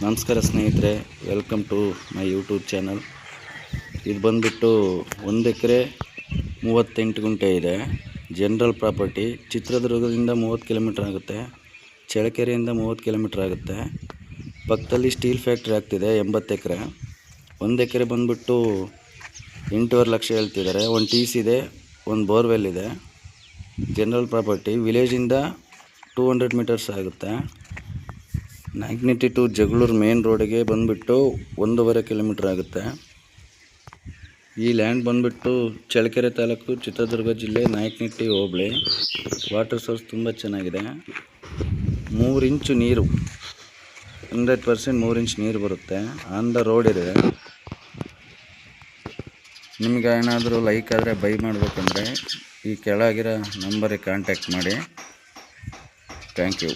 ನಮಸ್ಕಾರ ಸ್ನೇಹಿತರೆ, welcome to my YouTube channel. ಇದು ಬಂದುಬಿಟ್ಟು 1 ಎಕರೆ 38 ಗುಂಟೆ ಇದೆ. General property. ಚಿತ್ರದುರ್ಗದಿಂದ 30 ಕಿಲೋಮೀಟರ್ ಆಗುತ್ತೆ, ಚಳ್ಳಕೆರೆಯಿಂದ 30 ಕಿಲೋಮೀಟರ್ ಆಗುತ್ತೆ. ಪಕ್ಕದಲ್ಲಿ ಸ್ಟೀಲ್ ಫ್ಯಾಕ್ಟ್ರಿ ಆಗ್ತಿದೆ. 80 ಎಕರೆ. 1 ಎಕರೆ ಬಂದುಬಿಟ್ಟು 8.5 ಲಕ್ಷ ಹೇಳ್ತಿದ್ದಾರೆ. ಒಂದು TC ಇದೆ, ಒಂದು ಬೋರ್ವೆಲ್ ಇದೆ. General property. ವಿಲೇಜಿಂದ 200 ಮೀಟರ್ಸ್ ಆಗುತ್ತೆ. ನಾಯಕನಹಟ್ಟಿ ಟು ಜಗಳೂರು ಮೇನ್ ರೋಡಿಗೆ ಬಂದುಬಿಟ್ಟು 1.5 ಕಿಲೋಮೀಟರ್ ಆಗುತ್ತೆ. ಈ ಲ್ಯಾಂಡ್ ಬಂದುಬಿಟ್ಟು ಚಳ್ಳಕೆರೆ ತಾಲೂಕು, ಚಿತ್ರದುರ್ಗ ಜಿಲ್ಲೆ, ನಾಯಕನಹಟ್ಟಿ ಹೋಬಳಿ. ವಾಟರ್ ಸೋರ್ಸ್ ತುಂಬ ಚೆನ್ನಾಗಿದೆ. 3 ಇಂಚು ನೀರು, 100% 3 ಇಂಚ್ ನೀರು ಬರುತ್ತೆ. ಆನ್ ದ ರೋಡ್ ಇದೆ. ನಿಮ್ಗೆ ಏನಾದರೂ ಲೈಕ್ ಆದರೆ ಬೈ ಮಾಡಬೇಕಂದ್ರೆ ಈ ಕೆಳಗಿರೋ ನಂಬರಿಗೆ ಕಾಂಟ್ಯಾಕ್ಟ್ ಮಾಡಿ. Thank you.